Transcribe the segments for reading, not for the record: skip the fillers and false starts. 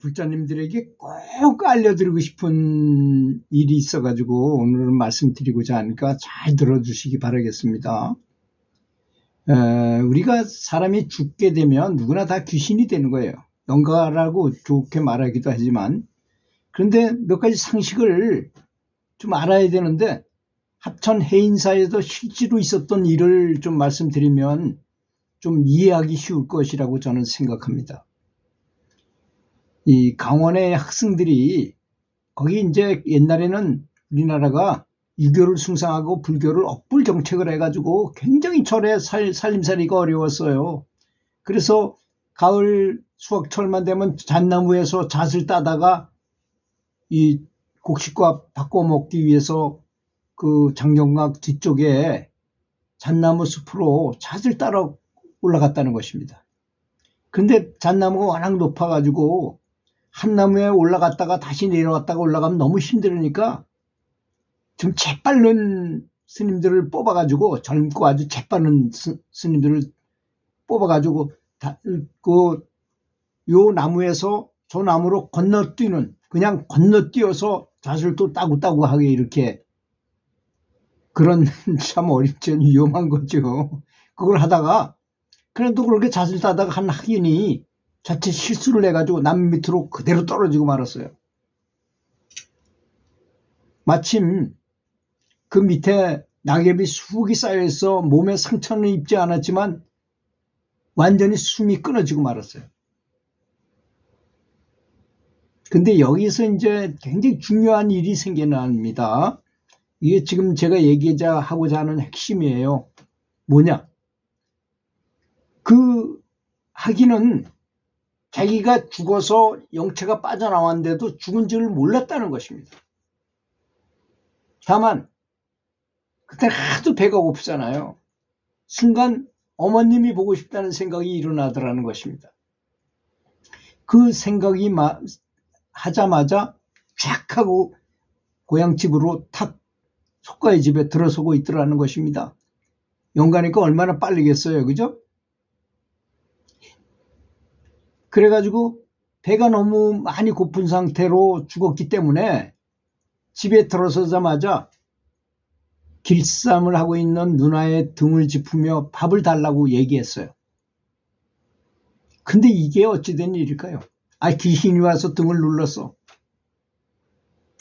불자님들에게 꼭 알려드리고 싶은 일이 있어가지고 오늘은 말씀드리고자 하니까 잘 들어주시기 바라겠습니다. 우리가 사람이 죽게 되면 누구나 다 귀신이 되는 거예요. 영가라고 좋게 말하기도 하지만, 그런데 몇 가지 상식을 좀 알아야 되는데, 합천 해인사에도 실제로 있었던 일을 좀 말씀드리면 좀 이해하기 쉬울 것이라고 저는 생각합니다. 이 강원의 학생들이 거기 이제 옛날에는 우리나라가 유교를 숭상하고 불교를 억불 정책을 해가지고 굉장히 절에 살림살이가 어려웠어요. 그래서 가을 수확철만 되면 잣나무에서 잣을 따다가 이 곡식과 바꿔 먹기 위해서 그 장경각 뒤쪽에 잣나무 숲으로 잣을 따라 올라갔다는 것입니다. 근데 잣나무가 워낙 높아가지고 한 나무에 올라갔다가 다시 내려갔다가 올라가면 너무 힘들으니까 좀 재빠른 스님들을 뽑아가지고, 젊고 아주 재빠른 스님들을 뽑아가지고 요 나무에서 저 나무로 건너뛰는, 그냥 건너뛰어서 잣을 또 따고 하게, 이렇게 그런 참 어렵죠. 위험한 거죠. 그걸 하다가 그래도 그렇게 잣을 따다가 한 학인이 자체 실수를 해가지고 남 밑으로 그대로 떨어지고 말았어요. 마침 그 밑에 낙엽이 수북이 쌓여있어 몸에 상처는 입지 않았지만 완전히 숨이 끊어지고 말았어요. 근데 여기서 이제 굉장히 중요한 일이 생겨납니다. 이게 지금 제가 하고자 하는 핵심이에요. 뭐냐? 그 학인은 자기가 죽어서 영체가 빠져나왔는데도 죽은 줄을 몰랐다는 것입니다. 다만 그때 하도 배가 고프잖아요. 순간 어머님이 보고 싶다는 생각이 일어나더라는 것입니다. 그 생각이 하자마자 쫙 하고 고향집으로 탁 속가의 집에 들어서고 있더라는 것입니다. 영가니까 얼마나 빠르겠어요, 그죠? 그래가지고 배가 너무 많이 고픈 상태로 죽었기 때문에 집에 들어서자마자 길쌈을 하고 있는 누나의 등을 짚으며 밥을 달라고 얘기했어요. 근데 이게 어찌된 일일까요? 귀신이 와서 등을 눌렀어.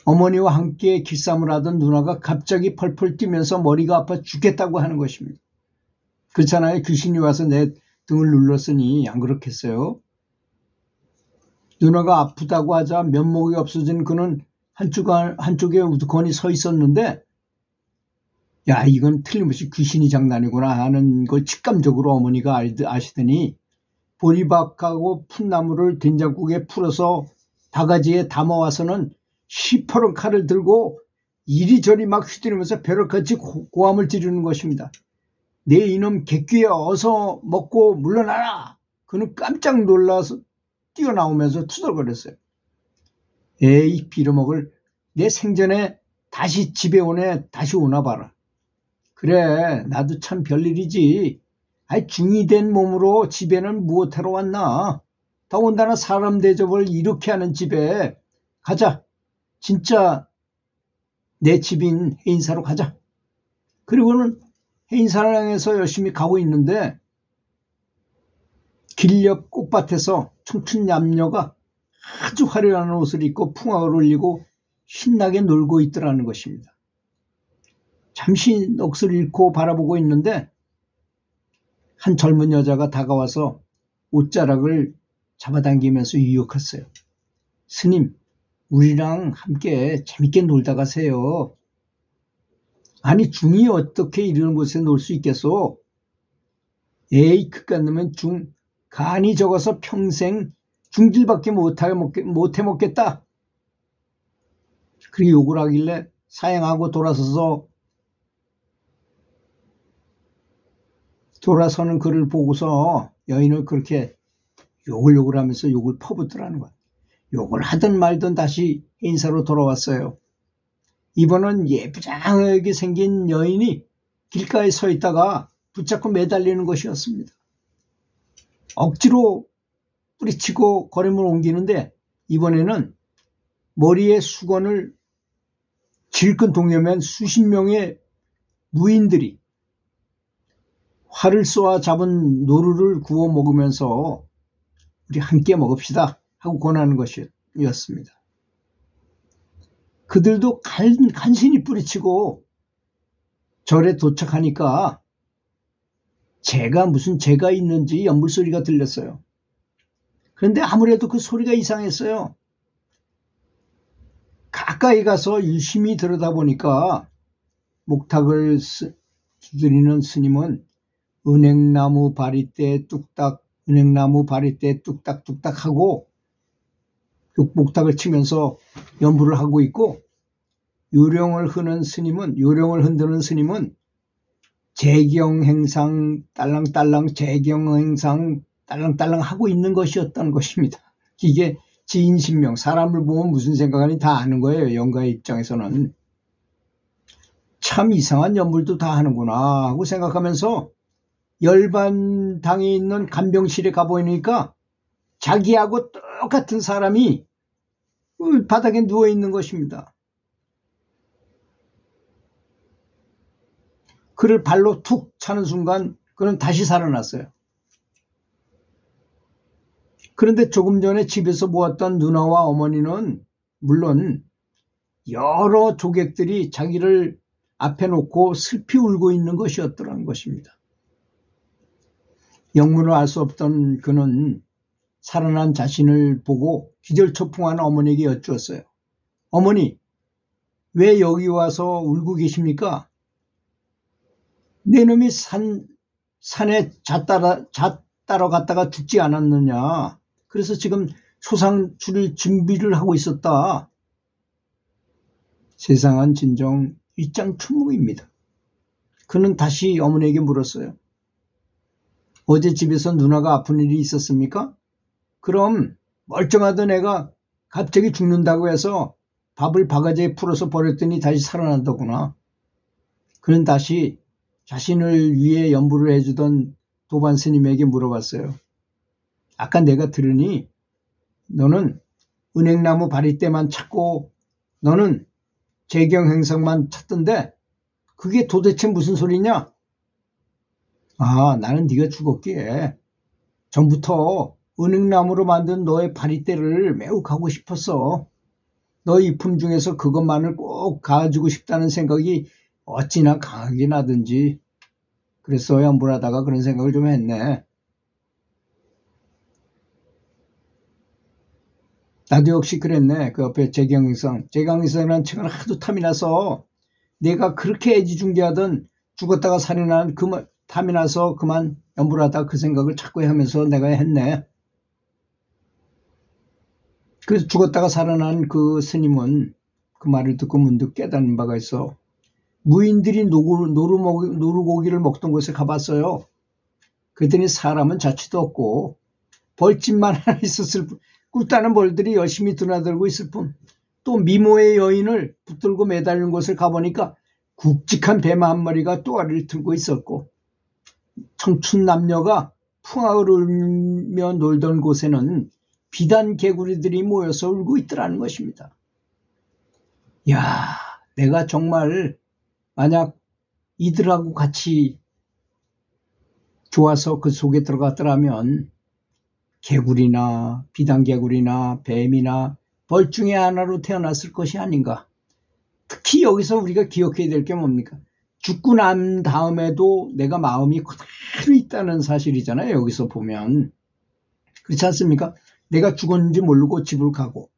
어머니와 함께 길쌈을 하던 누나가 갑자기 펄펄 뛰면서 머리가 아파 죽겠다고 하는 것입니다. 그렇잖아요. 귀신이 와서 내 등을 눌렀으니 안 그렇겠어요? 누나가 아프다고 하자 면목이 없어진 그는 한쪽에 우두커니 서 있었는데, 야, 이건 틀림없이 귀신이 장난이구나 하는 걸 직감적으로 어머니가 아시더니 보리밥하고 풋나물을 된장국에 풀어서 바가지에 담아와서는 시퍼런 칼을 들고 이리저리 막 휘두르면서 벼락같이 고함을 지르는 것입니다. 내 이놈 객귀에 어서 먹고 물러나라! 그는 깜짝 놀라서 뛰어나오면서 투덜거렸어요. 에이, 빌어먹을, 내 생전에 다시 집에 다시 오나 봐라. 그래, 나도 참 별일이지. 중이 된 몸으로 집에는 무엇하러 왔나? 더군다나 사람 대접을 이렇게 하는 집에 가자. 진짜 내 집인 해인사로 가자. 그리고는 해인사를 향해서 열심히 가고 있는데 길 옆 꽃밭에서 청춘 남녀가 아주 화려한 옷을 입고 풍악을 울리고 신나게 놀고 있더라는 것입니다. 잠시 넋을 잃고 바라보고 있는데 한 젊은 여자가 다가와서 옷자락을 잡아당기면서 유혹했어요. 스님, 우리랑 함께 재밌게 놀다 가세요. 아니, 중이 어떻게 이런 곳에 놀 수 있겠소? 에이, 그깟 놈은 간이 적어서 평생 중질밖에 못해 먹겠다. 그렇게 욕을 하길래 사양하고 돌아서는 그를 보고서 여인을 그렇게 욕을 하면서 욕을 퍼붓더라는 거야. 욕을 하든 말든 다시 해인사로 돌아왔어요. 이번은 예쁘장하게 생긴 여인이 길가에 서 있다가 붙잡고 매달리는 것이었습니다. 억지로 뿌리치고 걸음을 옮기는데 이번에는 머리에 수건을 질끈 동여맨 수십 명의 무인들이 활을 쏘아 잡은 노루를 구워 먹으면서 우리 함께 먹읍시다 하고 권하는 것이었습니다. 그들도 간신히 뿌리치고 절에 도착하니까 무슨 재가 있는지 연불 소리가 들렸어요. 그런데 아무래도 그 소리가 이상했어요. 가까이 가서 유심히 들여다보니까 목탁을 두드리는 스님은 은행나무 바리대 뚝딱 하고 그 목탁을 치면서 연불을 하고 있고, 요령을 흔드는 스님은 재경행상 딸랑딸랑 재경행상 딸랑딸랑 하고 있는 것이었던 것입니다. 이게 지인신명, 사람을 보면 무슨 생각하니 다 아는 거예요. 영가의 입장에서는. 참 이상한 연불도 다 하는구나 하고 생각하면서 열반당에 있는 간병실에 가보니까 자기하고 똑같은 사람이 바닥에 누워 있는 것입니다. 그를 발로 툭 차는 순간 그는 다시 살아났어요. 그런데 조금 전에 집에서 보았던 누나와 어머니는 물론 여러 조객들이 자기를 앞에 놓고 슬피 울고 있는 것이었더라는 것입니다. 영문을 알 수 없던 그는 살아난 자신을 보고 기절초풍한 어머니에게 여쭈었어요. 어머니, 왜 여기 와서 울고 계십니까? 내 놈이 산에 잣 따러 갔다가 죽지 않았느냐. 그래서 지금 소상 줄일 준비를 하고 있었다. 세상은 진정 일장춘몽입니다. 그는 다시 어머니에게 물었어요. 어제 집에서 누나가 아픈 일이 있었습니까? 그럼 멀쩡하던 애가 갑자기 죽는다고 해서 밥을 바가지에 풀어서 버렸더니 다시 살아난다구나. 그는 다시 자신을 위해 연불을 해주던 도반 스님에게 물어봤어요. 아까 내가 들으니 너는 은행나무 바리대만 찾고 너는 재경행상만 찾던데 그게 도대체 무슨 소리냐? 아, 나는 네가 죽었기에 전부터 은행나무로 만든 너의 바리대를 매우 가고 싶었어. 너 이품 중에서 그것만을 꼭 가지고 싶다는 생각이 어찌나 강하게 나든지. 그래서 연불하다가 그런 생각을 좀 했네. 나도 역시 그랬네. 그 옆에 재경행상이라는 책을 하도 탐이 나서 내가 그렇게 애지중지하던 죽었다가 살아난 탐이 나서 그만 연불하다 그 생각을 자꾸 하면서 내가 했네. 그래서 죽었다가 살아난 그 스님은 그 말을 듣고 문득 깨닫는 바가 있어. 무인들이 노루고기를 먹던 곳에 가봤어요. 그랬더니 사람은 자취도 없고 벌집만 하나 있었을 뿐, 꿀따는 벌들이 열심히 드나들고 있을 뿐, 또 미모의 여인을 붙들고 매달린 곳을 가보니까 굵직한 뱀 한 마리가 또아리를 들고 있었고, 청춘 남녀가 풍악을 울며 놀던 곳에는 비단 개구리들이 모여서 울고 있더라는 것입니다. 야, 내가 정말 만약 이들하고 같이 좋아서 그 속에 들어갔더라면 개구리나 비단 개구리나 뱀이나 벌 중에 하나로 태어났을 것이 아닌가. 특히 여기서 우리가 기억해야 될 게 뭡니까? 죽고 난 다음에도 내가 마음이 그대로 있다는 사실이잖아요. 여기서 보면. 그렇지 않습니까? 내가 죽었는지 모르고 집을 가고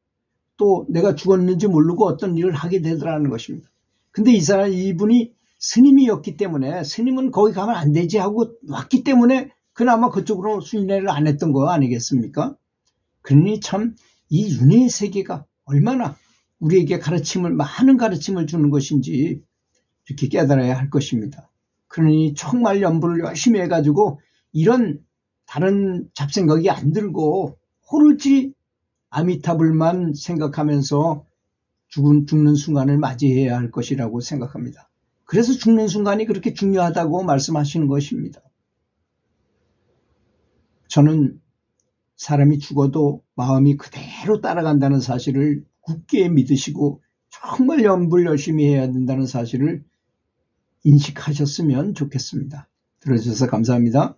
또 내가 죽었는지 모르고 어떤 일을 하게 되더라는 것입니다. 근데 이분이 스님이었기 때문에, 스님은 거기 가면 안 되지 하고 왔기 때문에 그나마 그쪽으로 순례를 안 했던 거 아니겠습니까? 그러니 참 이 윤회의 세계가 얼마나 우리에게 많은 가르침을 주는 것인지 이렇게 깨달아야 할 것입니다. 그러니 정말 연불을 열심히 해가지고 이런 다른 잡생각이 안 들고 오로지 아미타불만 생각하면서 죽는 순간을 맞이해야 할 것이라고 생각합니다. 그래서 죽는 순간이 그렇게 중요하다고 말씀하시는 것입니다. 저는 사람이 죽어도 마음이 그대로 따라간다는 사실을 굳게 믿으시고 정말 연불 열심히 해야 된다는 사실을 인식하셨으면 좋겠습니다. 들어주셔서 감사합니다.